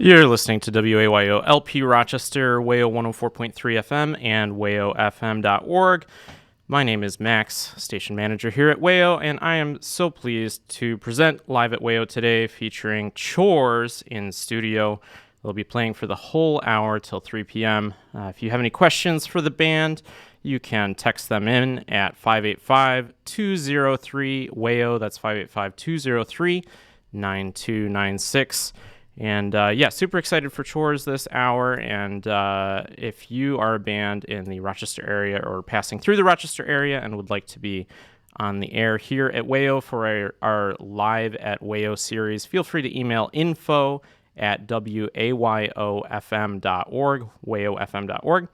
You're listening to WAYO LP Rochester, WAYO 104.3 FM, and WAYOFM.org. My name is Max, station manager here at WAYO, and I am so pleased to present Live at WAYO today featuring Chores in studio. They'll be playing for the whole hour till 3 p.m. If you have any questions for the band, you can text them in at 585-203-WAYO. That's 585-203-9296. And super excited for Chores this hour. And if you are a band in the Rochester area or passing through the Rochester area and would like to be on the air here at WAYO for our Live at WAYO series, feel free to email info@wayofm.org, wayofm.org.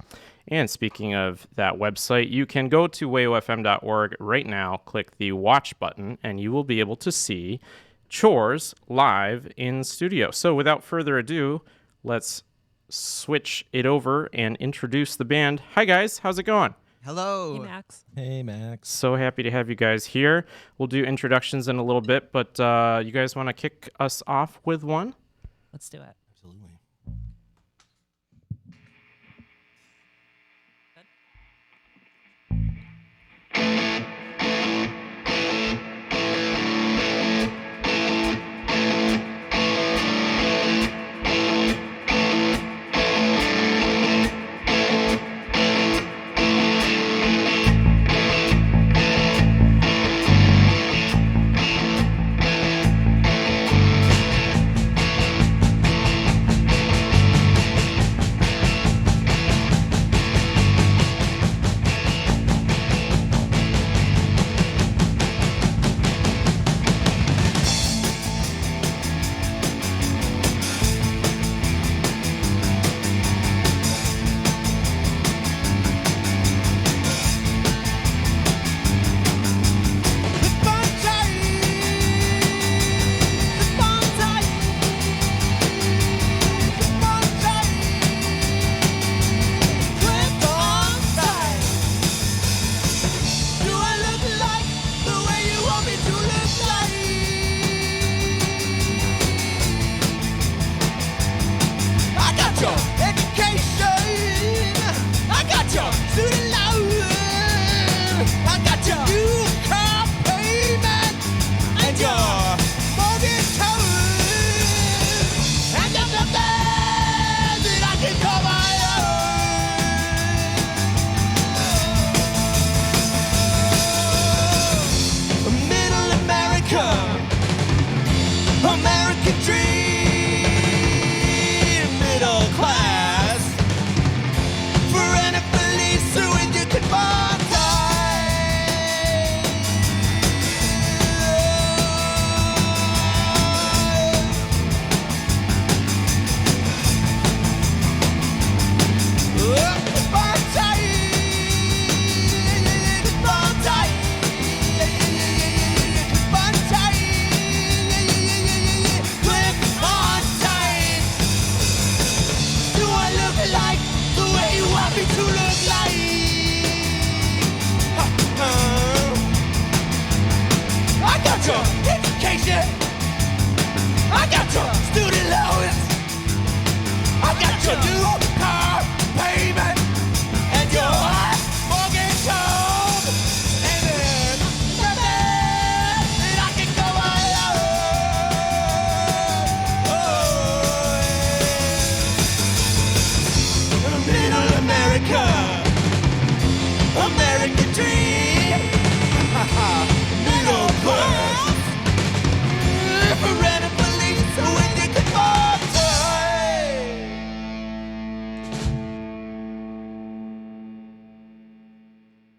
And speaking of that website, you can go to wayofm.org right now, click the watch button, and you will be able to see Chores live in studio. So without further ado, let's switch it over and introduce the band. Hi guys, how's it going? Hello. Hey, Max. Hey, Max. So happy to have you guys here. We'll do introductions in a little bit, but you guys want to kick us off with one? Let's do it. Absolutely.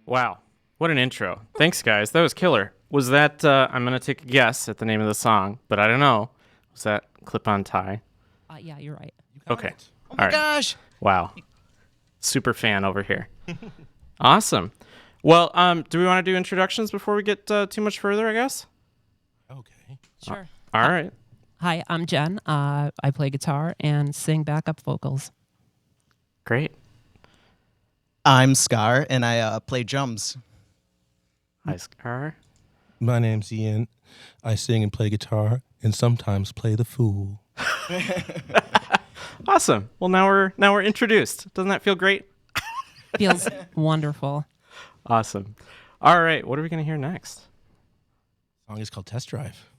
Wow, what an intro. Thanks, guys. That was killer. Was that, I'm going to take a guess at the name of the song, but I don't know. Was that Clip-On Tie? Yeah, you're right. Okay. Oh my gosh. Wow. Super fan over here. Awesome. Well, do we want to do introductions before we get too much further, I guess? Okay. Sure. All right. Hi, I'm Jen. I play guitar and sing backup vocals. Great. I'm Scar, and I play drums. Hi, Scar. My name's Ian. I sing and play guitar and sometimes play the fool. Awesome. Well, now we're introduced. Doesn't that feel great? Feels wonderful. Awesome. All right. What are we going to hear next? The song is called Test Drive.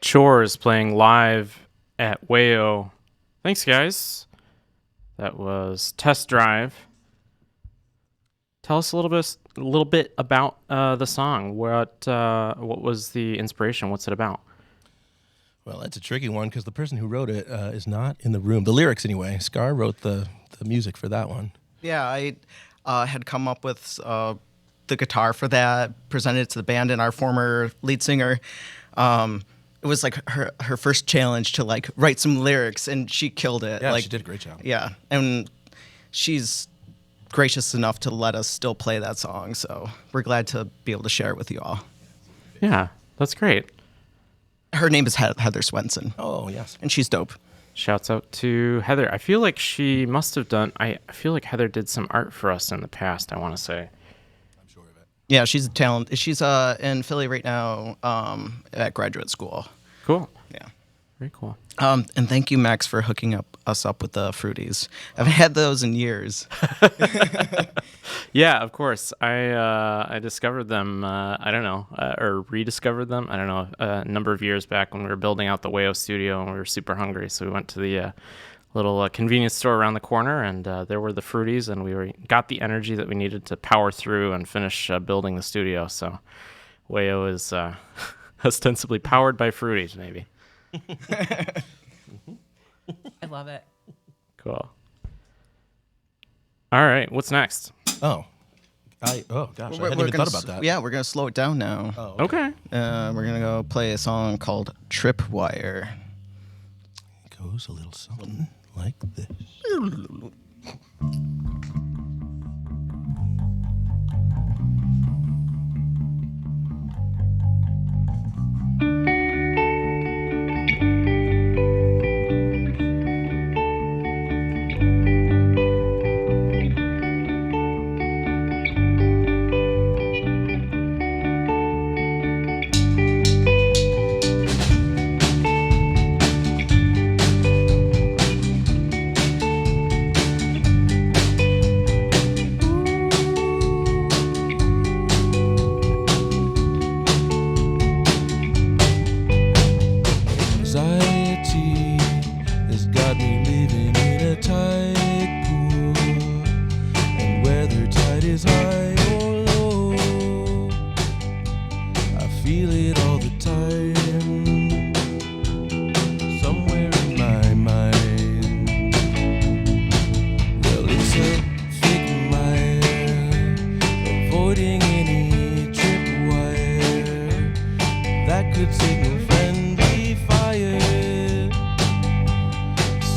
Chores playing live at WAYO. Thanks, guys. That was Test Drive. Tell us a little bit about the song. What was the inspiration? What's it about? Well, that's a tricky one because the person who wrote it is not in the room. The lyrics, anyway. Scar wrote the music for that one. Yeah, I had come up with the guitar for that, presented it to the band, and our former lead singer. It was like her first challenge to like write some lyrics, and she killed it. Yeah, like, she did a great job. Yeah, and she's gracious enough to let us still play that song, so we're glad to be able to share it with you all. Yeah, that's great. Her name is Heather Swenson. Oh, yes. And she's dope. Shouts out to Heather. I feel like she must have done, I feel like Heather did some art for us in the past, I want to say. I'm sure of it. Yeah, she's a talent. She's in Philly right now at graduate school. Cool. Yeah. Very cool. And thank you, Max, for hooking us up with the fruities. I've had those in years. Yeah, of course. I discovered them. I don't know, or rediscovered them. I don't know. A number of years back when we were building out the WAYO studio and we were super hungry, so we went to the little convenience store around the corner, and there were the fruities, and got the energy that we needed to power through and finish building the studio. So WAYO is ostensibly powered by fruities, maybe. I love it. Cool. All right, what's next? Oh gosh, I hadn't even thought about that. Yeah, we're gonna slow it down now. Oh, Okay. We're gonna go play a song called Tripwire. It goes a little something like this. Anxiety has got me living in a tide pool, and whether tide is high or low, I feel it all the time, somewhere in my mind. Well, it's a thick mile, avoiding any tripwire that could signal friendly fire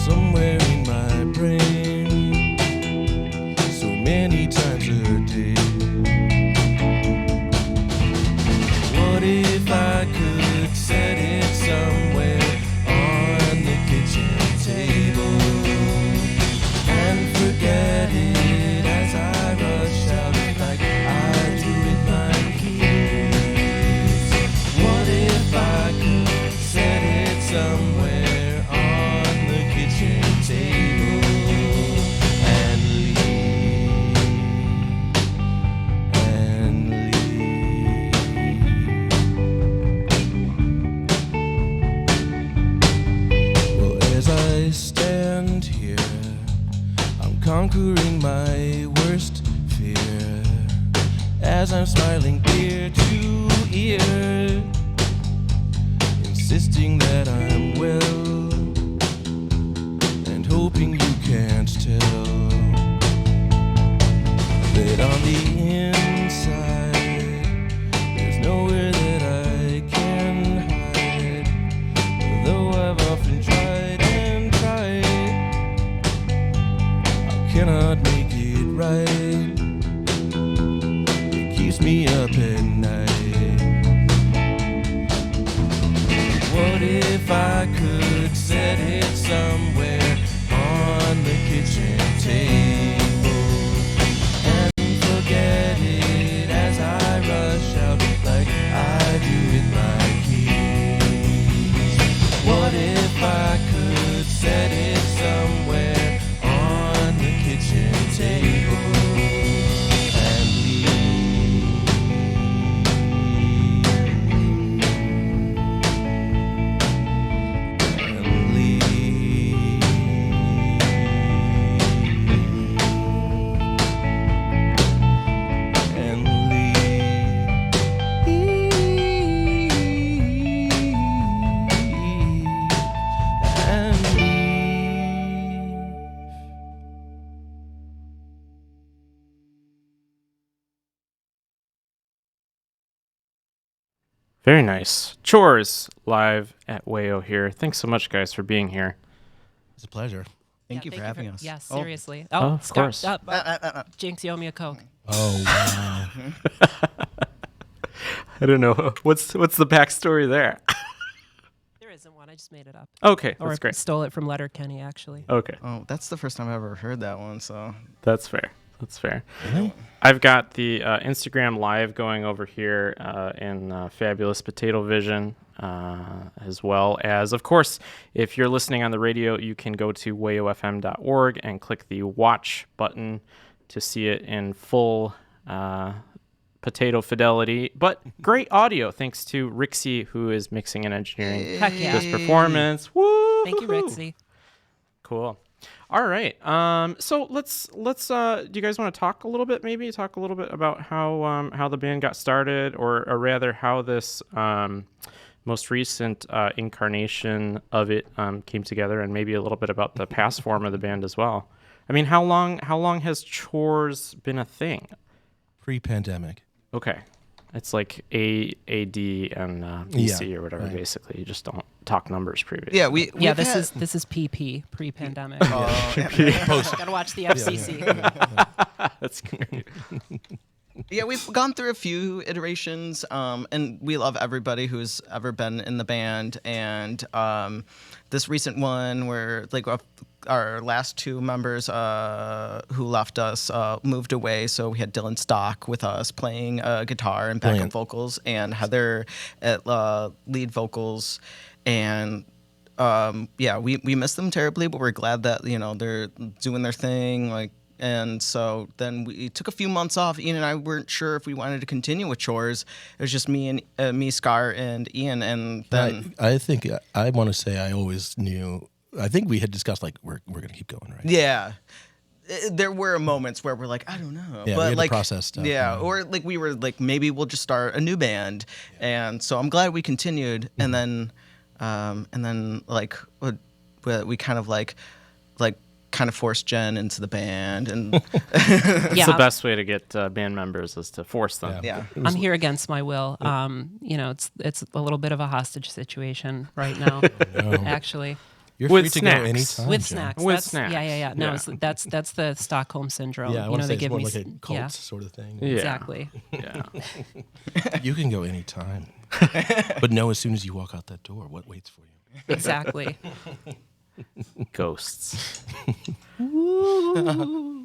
somewhere in my brain, so many times a day. What if I could set it somewhere on the kitchen table and forget it as I rush out like I do with my keys? What if I could set it somewhere on the kitchen table and leave, and leave? Well, as I stand here, I'm conquering my worst fear as I'm smiling ear to ear, insisting that I'm well and hoping you can't tell that on the inside there's nowhere that I can hide, though I've often tried and tried, I cannot make it right. It keeps me up at night. What if I could set it somewhere on the kitchen table and forget it as I rush out like I do with my keys? What if I could set it somewhere on the kitchen table and leave, and leave, and Very nice. Chores live at WAYO here. Thanks so much, guys, for being here. It's a pleasure. Thank you for having us. Yeah, Oh. seriously. of course. Jinx, you owe me a Coke. Oh, wow. I don't know. What's the backstory there? There isn't one. I just made it up. Okay, Or that's great. stole it from Letterkenny, actually. Okay, Oh, that's the first time I've ever heard that one. So that's fair. That's fair. Really? I've got the Instagram Live going over here in Fabulous Potato Vision, as well as, of course, if you're listening on the radio, you can go to wayofm.org and click the watch button to see it in full potato fidelity. But great audio, thanks to Riczi, who is mixing and engineering Heck yeah. this performance. Woo! Thank you, Riczi. Cool. All right. So let's do you guys want to talk a little bit about how the band got started, or rather how this most recent incarnation of it came together, and maybe a little bit about the past form of the band as well. I mean, how long has Chores been a thing? Pre-pandemic. Okay. It's like AD and BC or whatever. right. Basically, you just don't talk numbers previously. Yeah, This is PP, pre-pandemic. Post. Gotta watch the FCC. That's great. Yeah, we've gone through a few iterations, and we love everybody who's ever been in the band. And this recent one, where like our last two members who left us moved away, so we had Dylan Stock with us playing guitar and backup Brilliant. vocals, and Heather at lead vocals. And we miss them terribly, but we're glad that they're doing their thing, like. And so then we took a few months off. Ian and I weren't sure if we wanted to continue with Chores. It was just me, Scar, and Ian. And then I think I want to say I always knew. I think we had discussed like we're gonna keep going, right? yeah, there were moments where we're like, I don't know, Yeah, but we had to like process stuff, Yeah, yeah. or like we were like, maybe we'll just start a new band. And so I'm glad we continued. And then like we kind of forced Jen into the band, and It's the best way to get band members is to force them. yeah. I'm here against my will. It's a little bit of a hostage situation right now, actually. You're With free to snacks. go anytime. With Jen. snacks. With That's, snacks. Yeah. No, Yeah. that's the Stockholm syndrome. Yeah, I want to say they it's give more me like a cult yeah, sort of thing. Yeah. exactly. Yeah. You can go anytime, but know as soon as you walk out that door what waits for you. Exactly. Ghosts.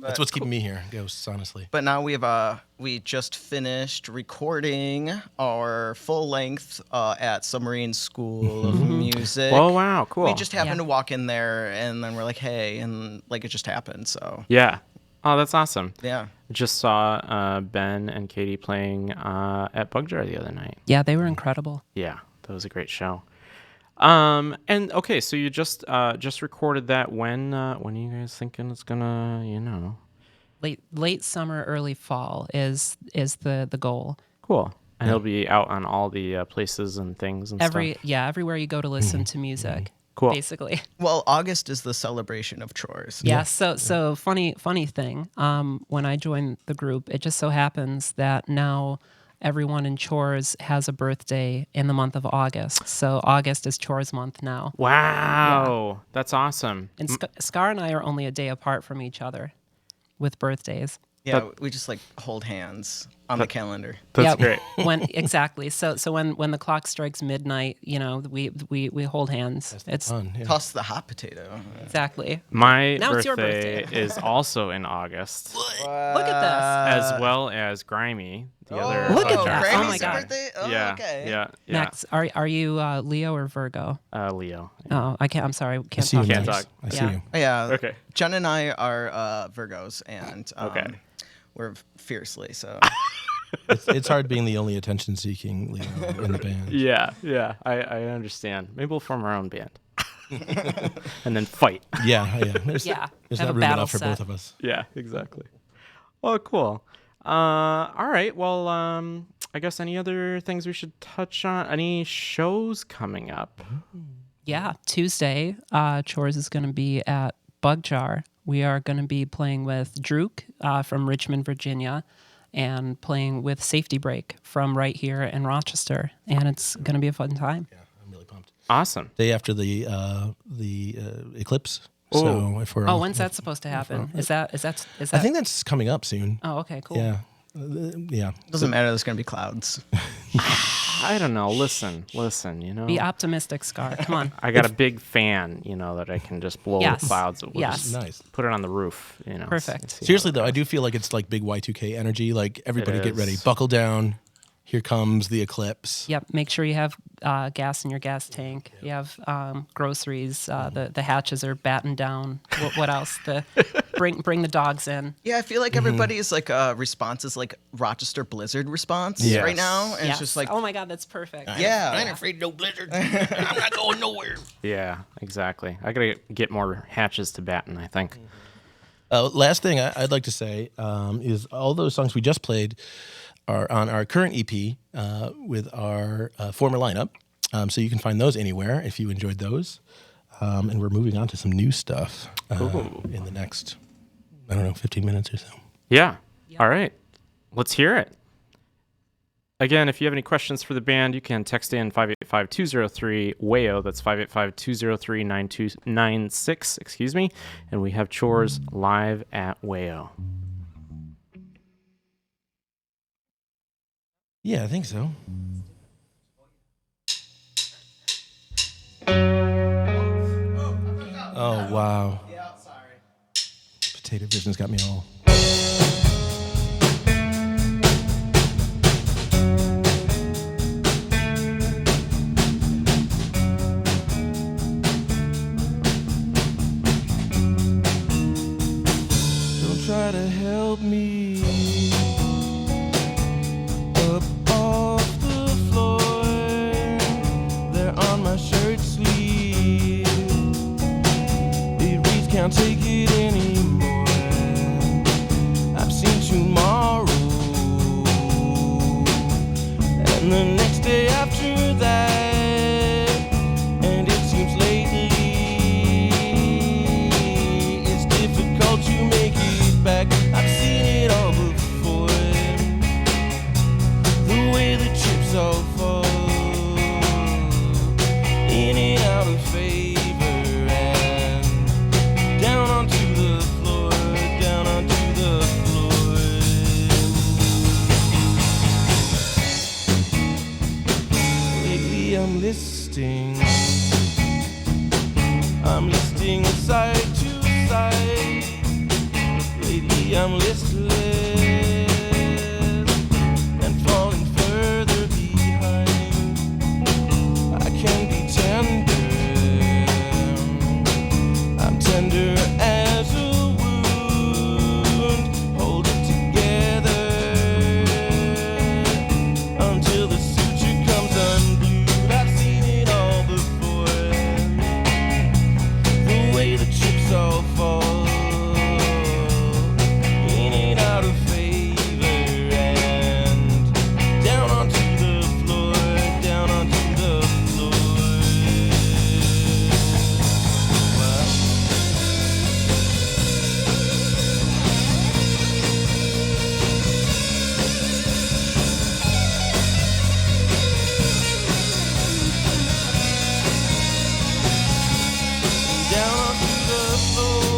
That's what's keeping me here. Ghosts, honestly. But now we just finished recording our full length at Submarine School of Music. Oh wow, cool. We just happened Yeah. to walk in there, and then we're like, hey, and like it just happened. So Yeah. Oh, that's awesome. yeah, Just saw Ben and Katie playing at Bug Jar the other night. Yeah, they were incredible. Yeah, that was a great show. And okay, so you just recorded that. When are you guys thinking it's gonna, Late summer, early fall is the goal. Cool. And it'll be out on all the places and things and stuff. Everywhere you go to listen to music. Cool. Basically. well, August is the celebration of Chores. Yeah. So funny thing. When I joined the group, it just so happens that now everyone in Chores has a birthday in the month of August. So August is Chores month now. Wow, that's awesome. And Scar and I are only a day apart from each other with birthdays. Yeah, we just like hold hands on the calendar. That's great. Exactly. So when the clock strikes midnight, we hold hands. It's Fun. Yeah. Toss the hot potato. exactly. My Now it's your birthday birthday. is also in August, Look at this. as well as Grimy, the other. Look at Bug that. Jar Oh my Grammy's God. birthday? Oh, Yeah, okay. yeah. Max, are you Leo or Virgo? Leo. Oh, I can't. I'm sorry. I Can't see you, talk. Can't Max. talk. I see Yeah. you. Yeah. Okay. Jen and I are Virgos, and Okay. we're fiercely so. It's hard being the only attention-seeking Leo in the band. Yeah. I understand. Maybe we'll form our own band, and then fight. Yeah. There's Yeah, not have a room battle enough for set. both of us. Yeah, exactly. Oh, cool. All right. Well, I guess any other things we should touch on? Any shows coming up? Yeah, Tuesday, Chores is going to be at Bug Jar. We are going to be playing with Druk from Richmond, Virginia, and playing with Safety Break from right here in Rochester. And it's going to be a fun time. Yeah, I'm really pumped. Awesome. Day after the eclipse. So if we're Oh, all, when's that supposed to happen? Is that? I think that's coming up soon. Oh, okay, cool. Yeah. Yeah. Doesn't matter. There's gonna be clouds. I don't know. Listen. You know, Be optimistic, Scar. Come on. I got a big fan. You know that I can just blow Yes. the clouds. We'll Yes. just Nice. put it on the roof. You know. Perfect. See how Seriously it though, I goes. do feel like it's like big Y2K energy. Like everybody get is. ready, buckle down. Here comes the eclipse. Yep. Make sure you have gas in your gas tank. You have groceries. The hatches are battened down. What else? Bring the dogs in. Yeah, I feel like everybody's like response is like Rochester Blizzard response Yes. right now, and Yes. it's just like, oh my God, that's perfect. yeah, I ain't afraid of no blizzard. I'm not going nowhere. Yeah, exactly. I gotta get more hatches to batten, I think. Last thing I'd like to say is all those songs we just played are on our current EP with our former lineup. So you can find those anywhere if you enjoyed those. And we're moving on to some new stuff in the next, 15 minutes or so. Yeah. All right. Let's hear it. Again, if you have any questions for the band, you can text in 585-203-WAYO. That's 585-203-9296, excuse me. And we have Chores live at WAYO. Yeah, I think so. Oh, wow. yeah, sorry. Potato Vision's got me all. Don't try to help me up off the floor. They're on my shirt sleeve. It reads, can't take it anymore. I've seen tomorrow and the next day after that, and it seems lately it's difficult to make it back. I've seen it all before. The way the chips all fall, in and out of favor, and down onto the floor, down onto the floor. Lately I'm listing side to side. Lately I'm listless and falling further behind. I can be tender, I'm tender as a wound. Hold it together until the suture comes unglued. I've seen it all before. The way the chips all fall, in and out of favor, and down onto the floor, down onto the floor. Wow. Down onto the floor,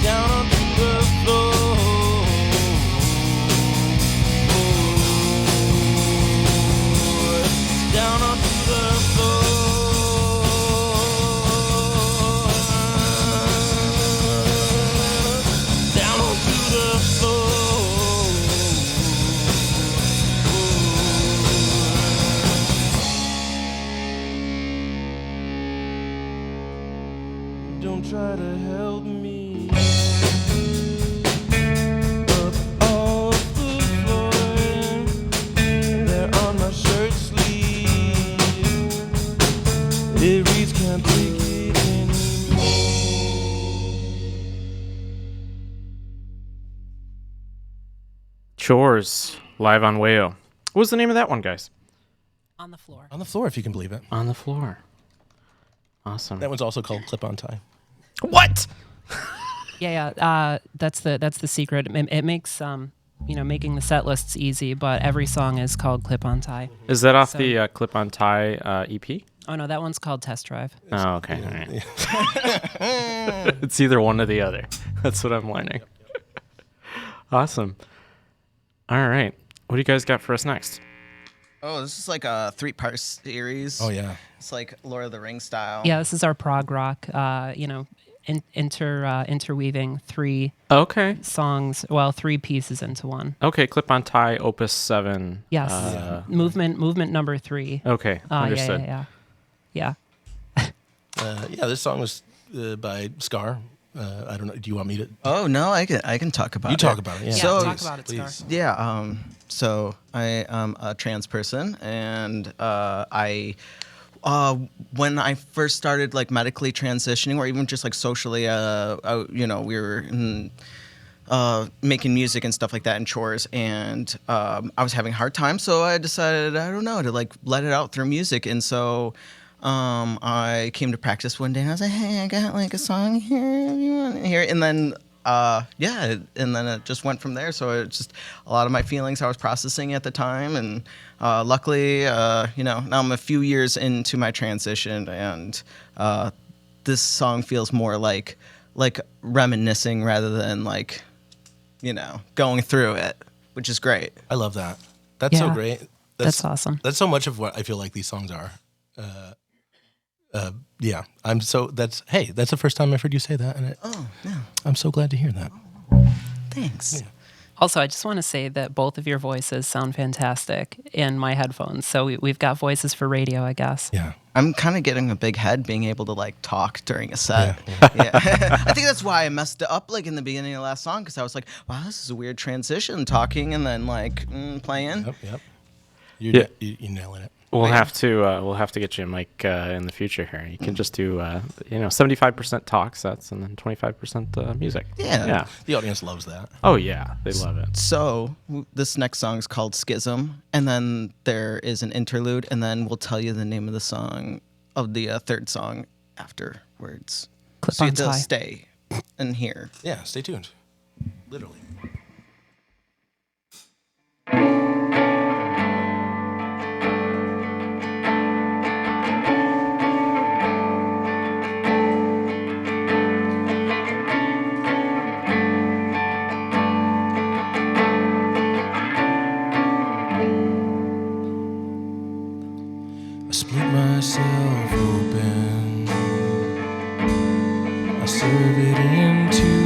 down onto the floor, down onto the floor, down onto the floor. Don't try to help me up off the floor. They're on my shirt sleeve. It reads, can't take it anymore. Chores live on WAYO. What was the name of that one, guys? On the floor. On the floor, if you can believe it. On the floor. Awesome. That one's also called Clip on Tie. What? Yeah. That's the secret. It makes making the set lists easy, but every song is called Clip on Tie. Is that off So- the Clip on Tie EP? Oh no, that one's called Test Drive. Oh, okay. All right. It's either one or the other. That's what I'm learning. Awesome. All right. What do you guys got for us next? Oh, this is like a 3-part series. Oh yeah. It's like Lord of the Rings style. Yeah, this is our prog rock. Interweaving 3 Okay. songs, well, 3 pieces into one. Okay. Clip on tie, Opus 7. Yes, movement number 3. Okay. Understood. Yeah. Yeah, this song was by Scar. I don't know. Do you want me to? Oh no, I can talk about it. You talk about it. Yeah. So- talk about it, Scar. Please. Yeah. So I am a trans person, and when I first started like medically transitioning, or even just like socially, we were making music and stuff like that in Chores, and I was having a hard time, so I decided, I don't know, to like let it out through music. And so I came to practice one day, and I was like, hey, I got like a song here, you want to hear it? And then and then it just went from there. So it's just a lot of my feelings I was processing at the time, and luckily, now I'm a few years into my transition, and this song feels more like reminiscing rather than like, going through it, which is great. I love that. That's so Yeah. great. That's awesome. That's so much of what I feel like these songs are. Yeah. That's the first time I've heard you say that, and Oh, yeah. I'm so glad to hear that. Thanks. Yeah. Also, I just want to say that both of your voices sound fantastic in my headphones. So we've got voices for radio, I guess. Yeah. I'm kind of getting a big head being able to like talk during a set. Yeah. Yeah. I think that's why I messed it up like in the beginning of the last song, because I was like, wow, this is a weird transition, talking and then like playing. Yep. Yeah. You're nailing it. We'll have to get you a mic in the future here. You can just do 75% talk sets and then 25% music. Yeah. Yeah. The audience loves that. Oh yeah, they love it. So this next song is called Schism, and then there is an interlude, and then we'll tell you the name of the song, of the third song afterwards. Clip So you on have to tie. stay and hear. Yeah. Stay tuned. Literally. I split myself open. I serve it in two.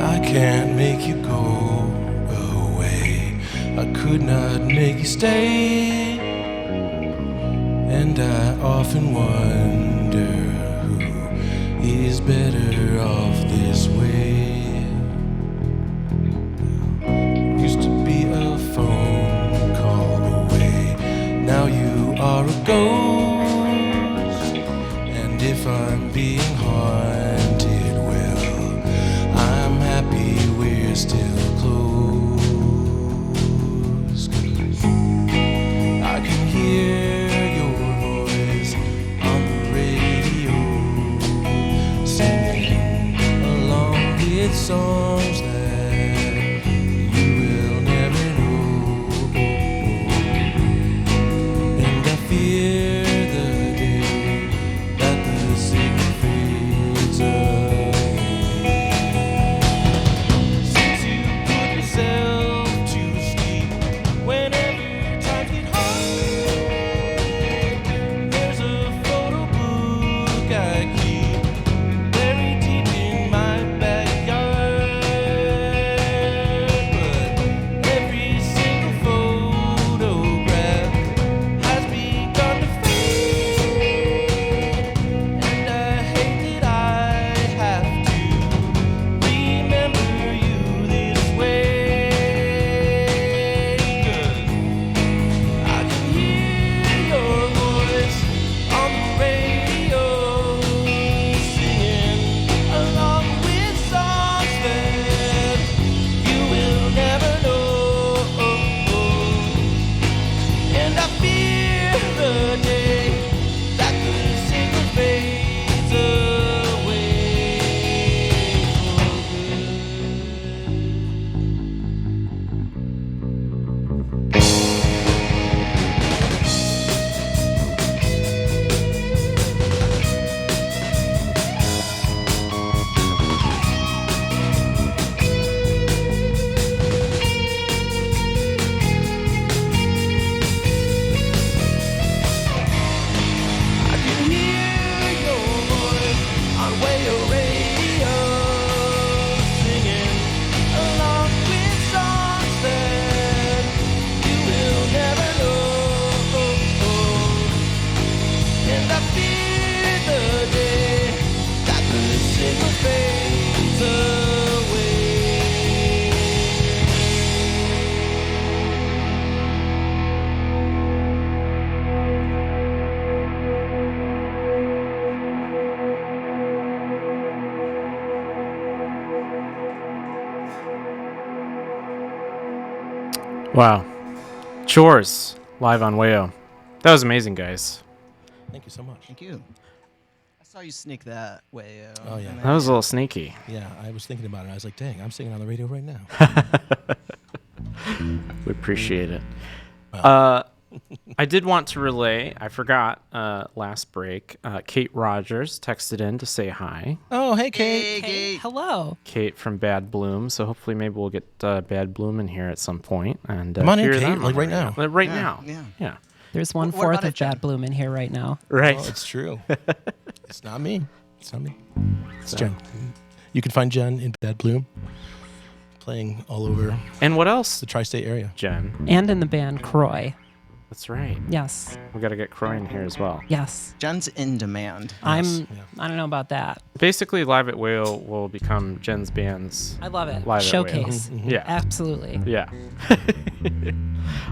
I can't make you go away. I could not make you stay. And I often wonder who is better off this way. Used to be a phone call away. Now you are a ghost. And if I'm being haunted, well, I'm happy we're still close. 'Cause I can hear your voice on the radio, singing along with songs that you will never know. And I fear the day that the signal fades away. Since you put yourself to sleep whenever times get hard, there's a photo book I keep buried deep in my backyard. But every single photograph has begun to fade, and I hate that I have to remember you this way. 'Cause I can hear your voice on the radio, singing along with songs that you will never know. And I fear the day that the signal fades away for I can hear your voice on WAYO radio, singing along with songs that you will never know. And I fear the day that the signal fades away. Wow. Chores, live on WAYO. That was amazing, guys. Thank you so much. Thank you. I saw you sneak that way. Oh, yeah. That was a little sneaky. Yeah, I was thinking about it. I was like, dang, I'm singing on the radio right now. We appreciate it. Wow. I did want to relay, I forgot last break, Kate Rogers texted in to say hi. Oh, hey, Kate. Hey, Hey, Kate. hello. Kate from Bad Bloom, so hopefully maybe we'll get Bad Bloom in here at some point. And Come on in, hear Kate, them like on right radio. now. Right Yeah, now. yeah. Yeah. There's What 1/4 about of it, Jen? Bad Bloom in here right now. Right. Well, it's true. It's not me. It's not me. It's Jen. You can find Jen in Bad Bloom, playing all over And what else, the tri-state area. Jen? And in the band Croy. That's right. Yes. We got to get Croy in here as well. Yes. Jen's in demand. I yeah. don't know about that. Basically, Live at WAYO will become Jen's band's. I love it. Live at Showcase. WAYO. Yeah. Absolutely. Yeah.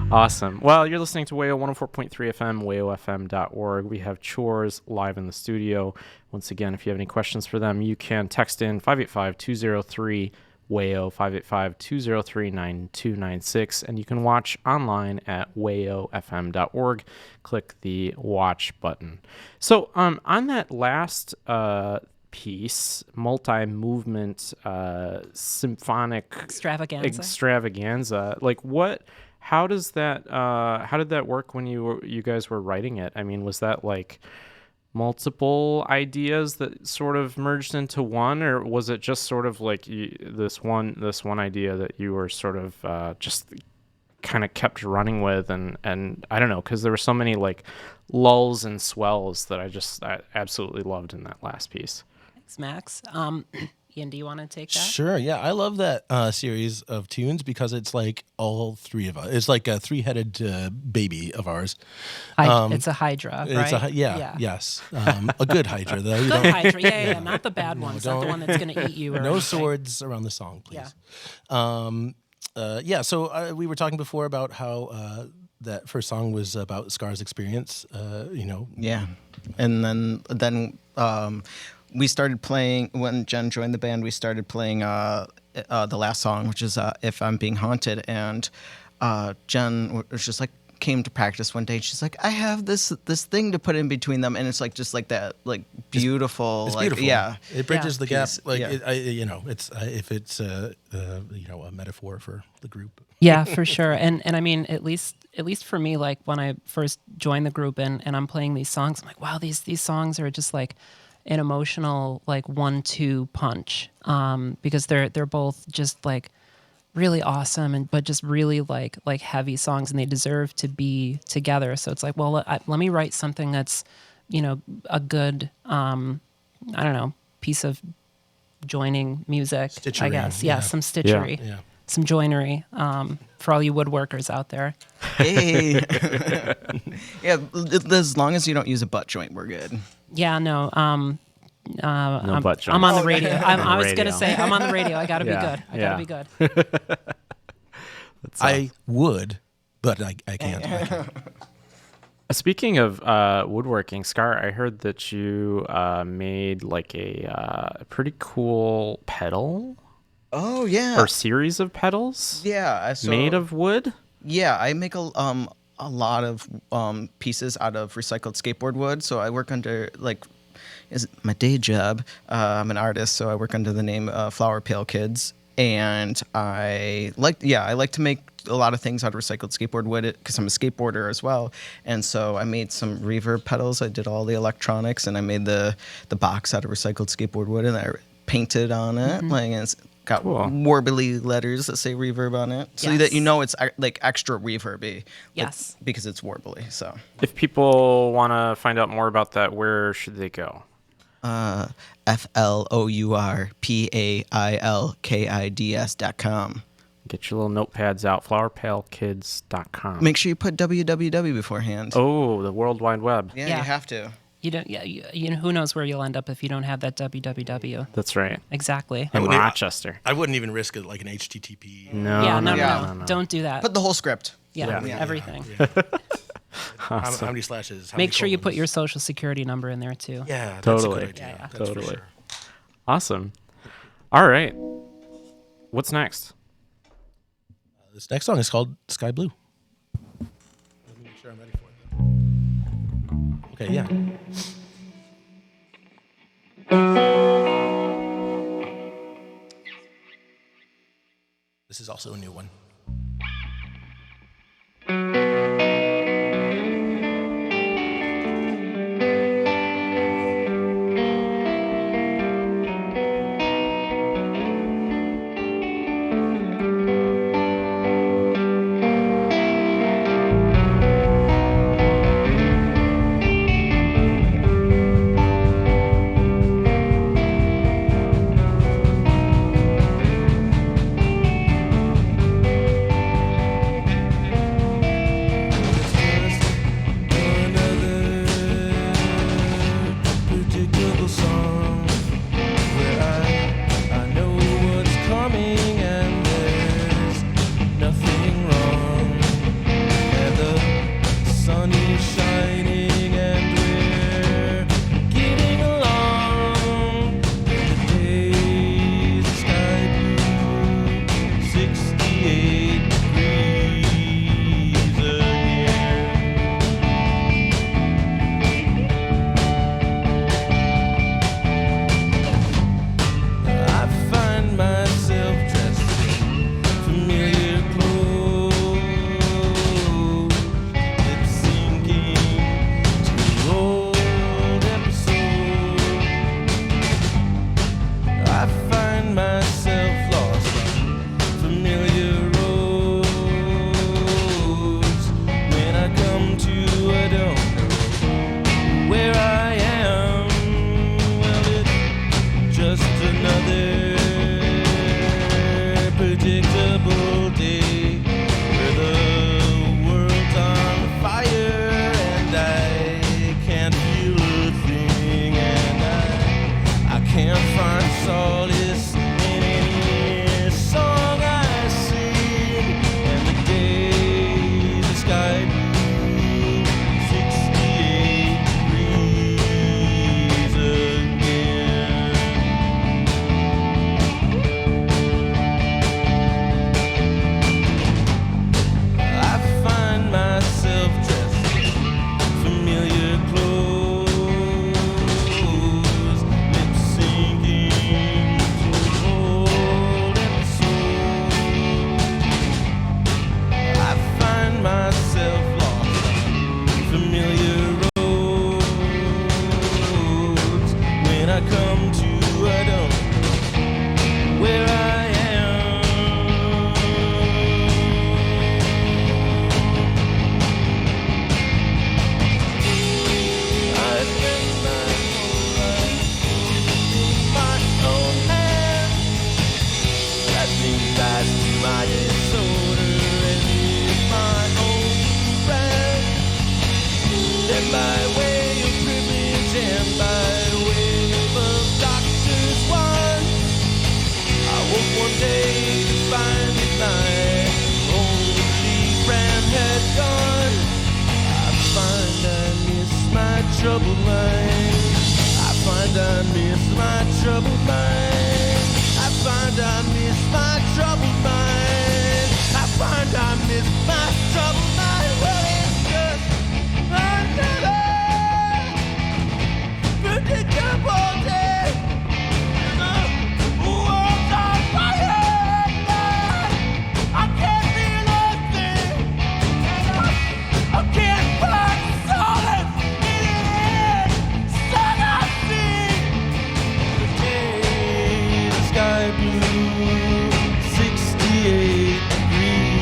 Awesome. Well, you're listening to WAYO 104.3 FM, wayofm.org. We have Chores live in the studio. Once again, if you have any questions for them, you can text in 585-203 WAYO 585-203-9296, and you can watch online at wayofm.org. Click the watch button. So on that last piece, multi-movement symphonic extravaganza, like how did that work when you guys were writing it? I mean, was that like multiple ideas that sort of merged into one, or was it just sort of like this one idea that you were sort of just kind of kept running with, and I don't know, because there were so many like lulls and swells that I absolutely loved in that last piece. Thanks, Max. Ian, do you want to take that? Sure. Yeah, I love that series of tunes because it's like all three of us. It's like a three-headed baby of ours. It's a Hydra, right? It's yes. A good Hydra though. Good Hydra, yeah, not the bad one. Not the one that's going to eat you. Or No anything. swords around the song, please. Yeah. So we were talking before about how that first song was about Scar's experience. Yeah, and then we started playing when Jen joined the band. We started playing the last song, which is "If I'm Being Haunted," and Jen was just like came to practice one day. And she's like, "I have this thing to put in between them," and it's like just like that, like beautiful, It's like beautiful. Yeah, It bridges the gap. Piece, Like yeah. it's if it's a metaphor for the group. Yeah, for sure. And I mean, at least for me, like when I first joined the group and I'm playing these songs, I'm like, wow, these songs are just like an emotional like 1-2 punch, because they're both just like really awesome but just really like heavy songs, and they deserve to be together. So it's like, well, let me write something that's, a good I don't know, piece of joining music, I Stitchery, guess. yeah. Some stitchery, Yeah. some joinery, for all you woodworkers out there. Hey, yeah. As long as you don't use a butt joint, we're good. Yeah, no. No butt joint. I'm on the radio. I was radio. gonna say I'm on the radio. I gotta be Yeah, good. I yeah. gotta be good. I would, but I can't. Speaking of woodworking, Scar, I heard that you made like a pretty cool pedal Oh yeah, or series of pedals yeah. So, made of wood. Yeah, I make a lot of pieces out of recycled skateboard wood. So I work under is my day job. I'm an artist, so I work under the name Flower Pale Kids, and I like to make a lot of things out of recycled skateboard wood because I'm a skateboarder as well. And so I made some reverb pedals. I did all the electronics, and I made the box out of recycled skateboard wood, and I painted on it. Like it's got Cool. warbly letters that say reverb on it, so that you know it's like extra reverby. Yes. because it's warbly. So If people want to find out more about that, where should they go? FLOURPAILKIDS.com. Get your little notepads out, flowerpalekids.com. Make sure you put www beforehand. Oh, the World Wide Web. Yeah, Yeah. you have to. You don't. Yeah. You know, who knows where you'll end up if you don't have that www. That's right. Exactly. In wouldn't- Rochester. I wouldn't even risk it like an HTTP. No, Yeah. No. Yeah. No. Don't do that. Put the whole script. yeah. Yeah. Everything. How many slashes? How Make many sure you put colons? your social security number in there too. Yeah, that's Totally. a good idea. Yeah, yeah. That's for Totally. sure. Awesome. All right. What's next? This next song is called Sky Blue. Let me make sure I'm ready for it. Okay, yeah. This is also a new one. my troubled mind. I find I miss my troubled mind. I find I miss my troubled mind. Well, it's just another predictable day. The world's on fire. I can't feel a thing. I can't find solace in it. Sun I see. The sky blue, 68 degrees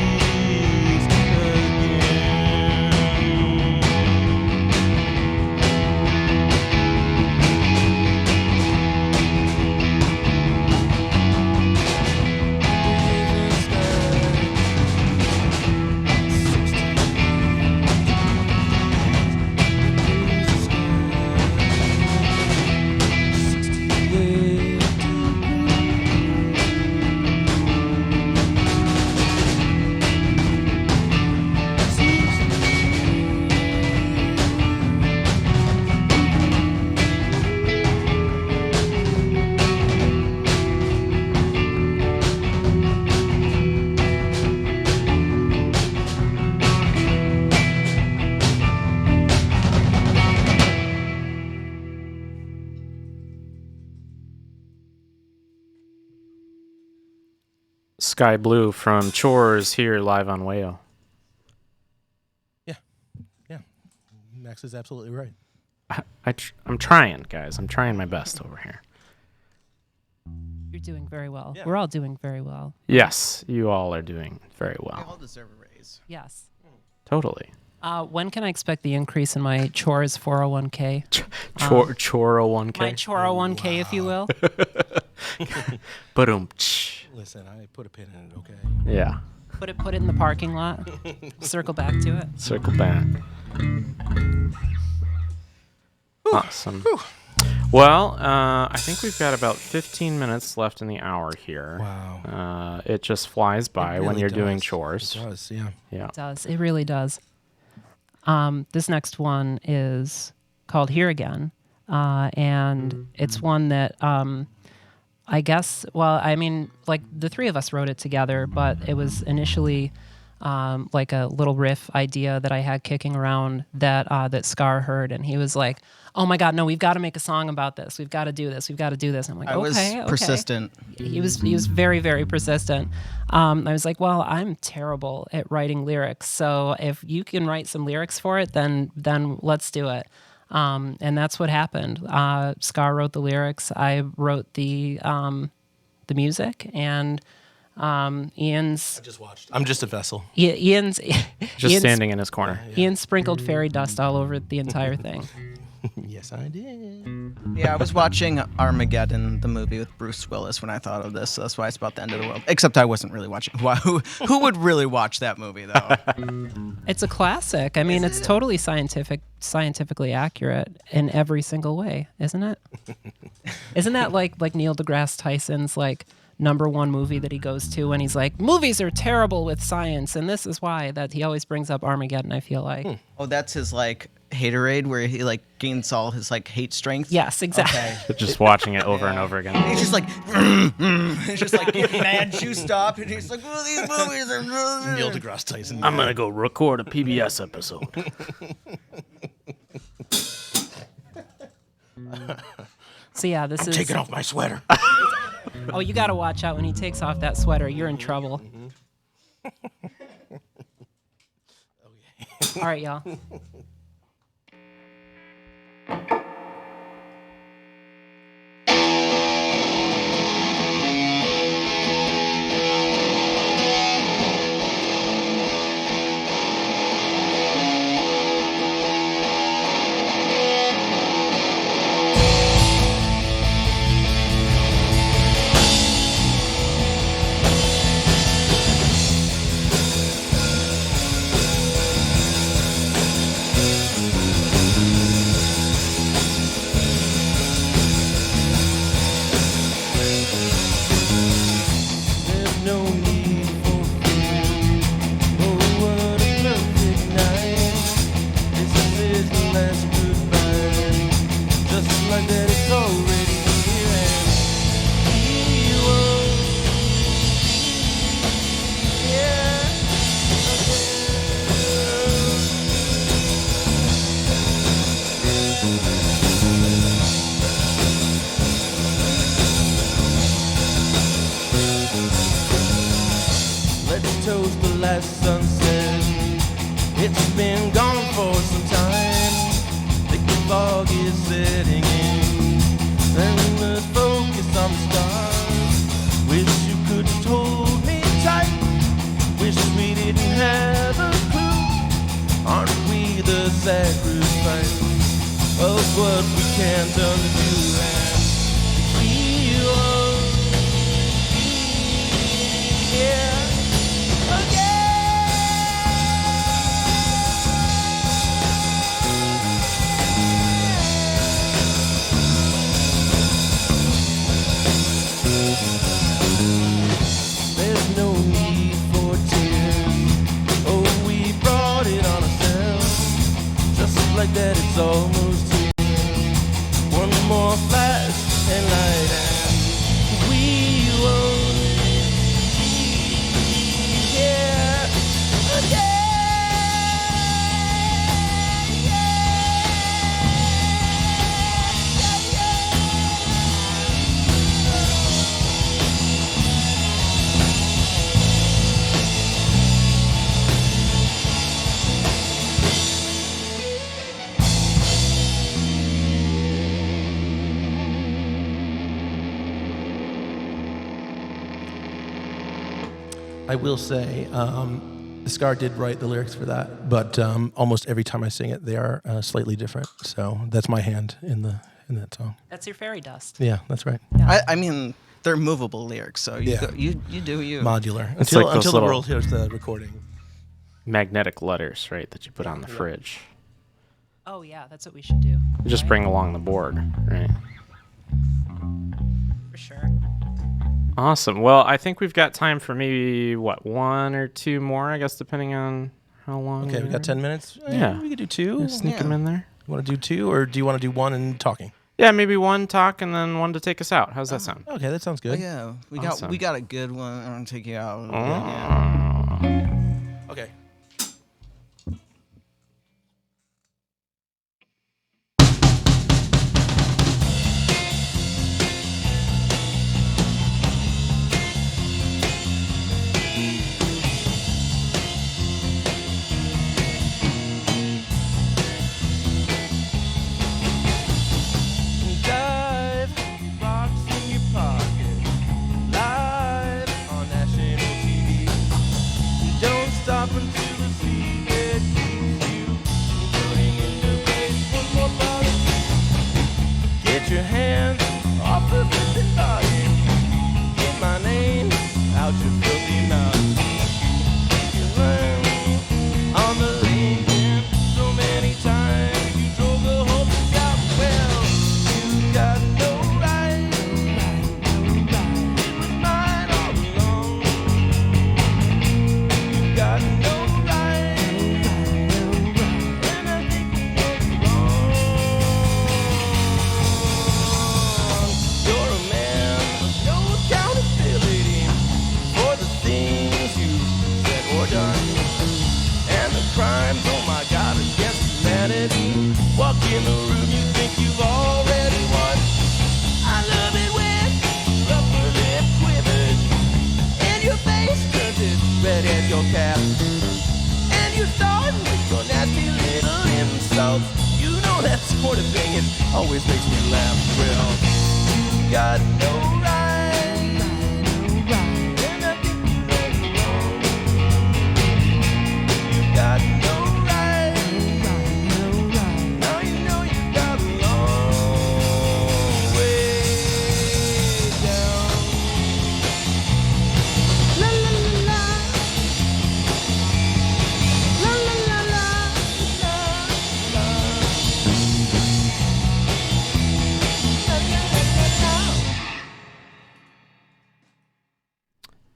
Sky Blue from Chores here live on WAYO. Yeah. Max is absolutely right. I'm trying, guys. I'm trying my best over here. You're doing very well. Yeah. We're all doing very well. Yes, you all are doing very We all well. deserve a raise. Yes. Totally. When can I expect the increase in my Chores 401k? Choro 1K. My Choro 1k, if you will. Boom. Listen, I put a pin in it, okay? Yeah. Put it in the parking lot. Circle back to it. Circle back. Awesome. Well, I think we've got about 15 minutes left in the hour here. Wow. It just flies by It when really you're doing does. chores. It does, yeah. Yeah. It does. It really does. This next one is called Here Again. And it's one that I guess, well, I mean, like the three of us wrote it together, but it was initially like a little riff idea that I had kicking around that Scar heard. And he was like, oh my God, no, we've got to make a song about this. We've got to do this. We've got to do this. And I'm like, I was persistent. He was very, very persistent. I was like, well, I'm terrible at writing lyrics. So if you can write some lyrics for it, then let's do it. And that's what happened. Scar wrote the lyrics. I wrote the music, and Ian's. I just watched. I'm just a vessel. Ian's Just standing in his corner. Ian sprinkled fairy dust all over the entire thing. Yes, I did. Yeah, I was watching Armageddon, the movie with Bruce Willis, when I thought of this. So that's why it's about the end of the world. Except I wasn't really watching. Who would really watch that movie, though? It's a classic. I mean, it's totally scientifically accurate in every single way, isn't it? Isn't that like Neil deGrasse Tyson's like #1 movie that he goes to when he's like, movies are terrible with science, and this is why, that he always brings up Armageddon, I feel like. Oh, that's his like haterade where he like gains all his like hate strength. Yes, exactly. Okay. Just watching it over and over again. He's just like, he's just like getting mad, juiced up, and he's like, well, these movies are. Neil deGrasse Tyson. I'm going to go record a PBS episode. So yeah, this is. Taking off my sweater. Oh, you got to watch out when he takes off that sweater. You're in trouble. All right, y'all. toast the last sunset. It's been gone for some time. Thick fog is setting in, and let's focus on the stars. Wish you could just hold me tight. Wish we didn't have a clue. Aren't we the sacrifice of what we can't undo? And we won't be here again. There's no need for tears. Oh, we brought it on ourselves. Just like that, it's almost here. One more flash and light, and we won't be here again. I will say, Scar did write the lyrics for that, but almost every time I sing it, they are slightly different. So that's my hand in that song. That's your fairy dust. Yeah, that's right. I mean, they're movable lyrics, so you, Yeah. you do you. Modular. It's Until like those the little- world hears the recording. Magnetic letters, right, that you put on the fridge. Oh yeah, that's what we should do. You just right? bring along the board, right? For sure. Awesome. Well, I think we've got time for maybe, one or two more, I guess, depending on how long. Okay, we got 10 minutes. Yeah. We could do two. Sneak Yeah. them in there. You want to do two, or do you want to do one and talking? Yeah, maybe one talk and then one to take us out. How's that sound? Okay, that sounds Oh, good. yeah, Awesome. we got a good one. I'm gonna take you out. Okay. Dive, rocks in your pocket, live on national TV. Don't stop until the seabed keeps you from putting into place one more bottle. Get your hands off the flipping body. Get my name out your filthy mouth. You learn on the Lincoln so many times you drove the whole thing out. Well, you got no right. It was mine all along. You got no right. And I think you know you're wrong. You're a man of no accountability for the things you said or done. And the crimes, oh my God, against humanity. Walk in the room, you think you've already won. I love it when your upper lip quivers and your face turns as red as your cap. And you start with your nasty little insults. You know that sort of thing, it always makes me laugh. Well, you got no right. And I think you know you're wrong. You got no right. Now you know you got a long way down. La la la la. La la la la. La la. La la la la.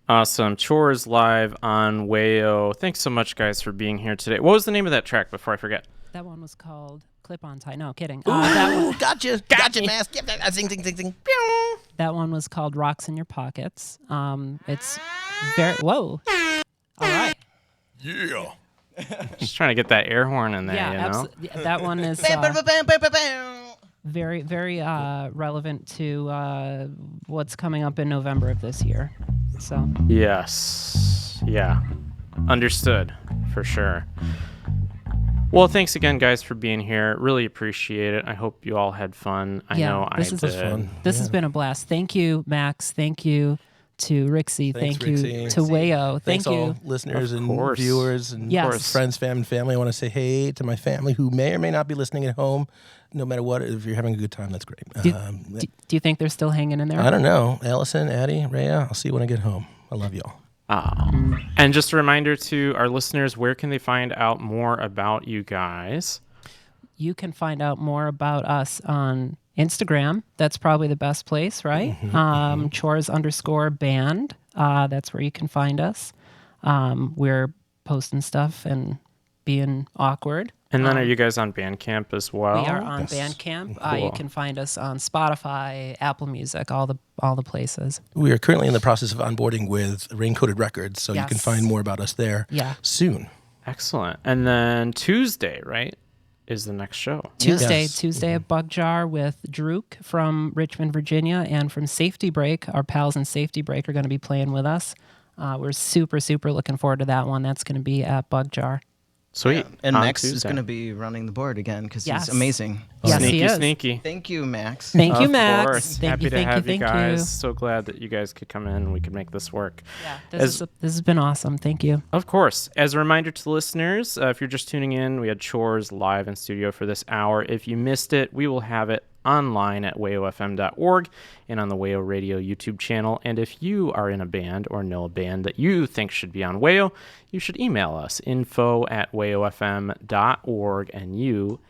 Awesome. Chores live on WAYO. Thanks so much, guys, for being here today. What was the name of that track before I forget? That one was called Clip On Tie. No, kidding. Ooh, That one, gotcha, mask. Yep, zing, zing, zing, zing. Pew. that one was called Rocks in Your Pockets. It's very, whoa. All right. Yeah. Just trying to get that air horn in there, Yeah, you know? that one is, Bam, bam, bam, bam, bam, bam. very, very relevant to what's coming up in November of this year. So Yes. Yeah. Understood, for sure. Well, thanks again, guys, for being here. Really appreciate it. I hope you all had fun. I know I this is did. fun. This has been a blast. Thank you, Max. Thank you to Riczi. Thanks, Thank you Riczi. to WAYO. Thanks Thank all you. listeners Of and course. viewers and Yes. friends, family. I want to say hey to my family who may or may not be listening at home. No matter what, if you're having a good time, that's great. Do you think they're still hanging in there? I don't know. Allison, Addie, Rhea, I'll see you when I get home. I love y'all. And just a reminder to our listeners, where can they find out more about you guys? You can find out more about us on Instagram. That's probably the best place, right? Chores_band. That's where you can find us. We're posting stuff and being awkward. And then are you guys on Bandcamp as well? We are on Bandcamp. Cool. You can find us on Spotify, Apple Music, all the places. We are currently in the process of onboarding with Rain-Coated Records, so you can Yes. find more about us there soon. Excellent. And then Tuesday, right, is the next show. Tuesday Yes. at Bug Jar with Druk from Richmond, Virginia, and from Safety Break. Our pals in Safety Break are going to be playing with us. We're super, super looking forward to that one. That's going to be at Bug Jar. Sweet. And On Max is Tuesday. going to be running the board again because Yes. he's amazing. Yes, he Sneaky, is. sneaky. Thank you, Max. Thank you, Of Max. course. Thank Happy you, to thank have you, you thank guys. you. So glad that you guys could come in and we could make this work. Yeah, As- this has been awesome. Thank you. Of course. As a reminder to listeners, if you're just tuning in, we had Chores live in studio for this hour. If you missed it, we will have it online at wayofm.org and on the WAYO Radio YouTube channel. And if you are in a band or know a band that you think should be on WAYO, you should email us, info@wayofm.org, and you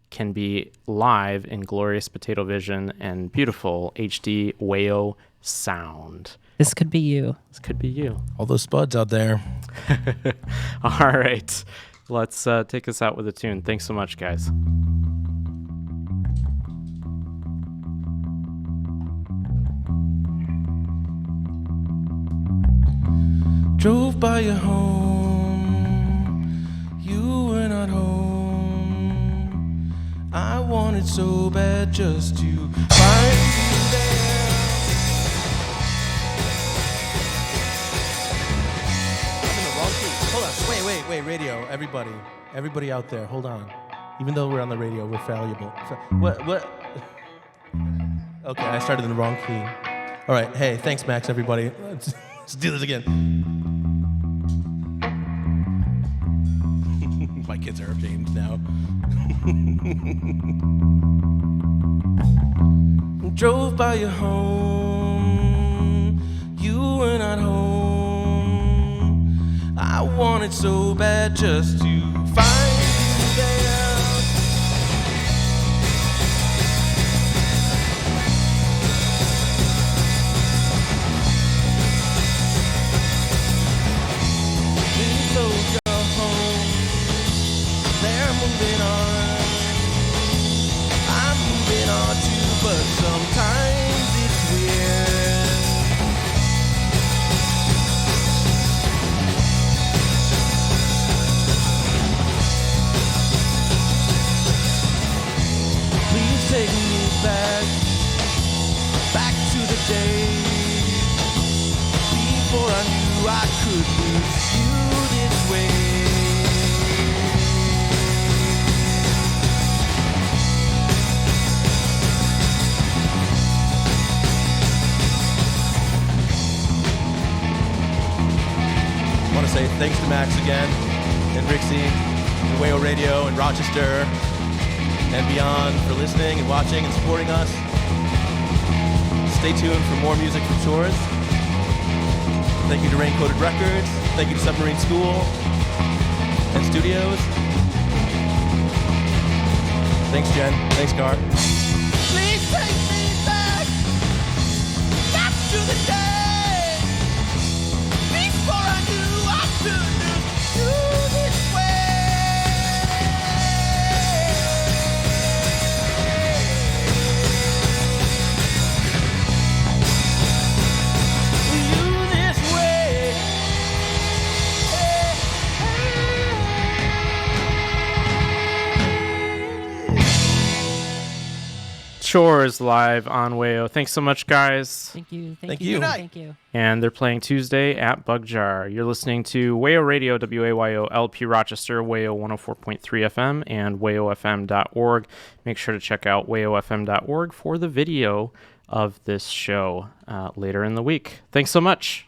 can be live in glorious Potato Vision and beautiful HD WAYO sound. This could be you. This could be you. All those spuds out there. All right. Let's take us out with a tune. Thanks so much, guys. Drove by your home, you were not home. I wanted so bad just to find you there. I'm in the wrong key. Hold on. Wait, radio. Everybody out there, hold on. Even though we're on the radio, we're fallible. What? Okay, I started in the wrong key. All right. Hey, thanks, Max, everybody. Let's do this again. My kids are ashamed now. Drove by your home, you were not home. I wanted so bad just to find you there. Please close your home, they're moving on. I'm moving on too, but sometimes it's weird. Please take me back to the day before I knew I could lose you this way. I want to say thanks to Max again, and Riczi, and WAYO Radio, and Rochester, and beyond for listening and watching and supporting us. Stay tuned for more music from Chores. Thank you to Rain-Coated Records. Thank you to Submarine School and Studios. Thanks, Jen. Thanks, Gar. Please take me back to the day before I knew I could lose you this way. You this way. Chores live on WAYO. Thanks so much, guys. Thank you. Thank you. Thank you. And they're playing Tuesday at Bug Jar. You're listening to WAYO Radio, WAYO LP Rochester, WAYO 104.3 FM, and WAYOFM.org. Make sure to check out WAYOFM.org for the video of this show later in the week. Thanks so much.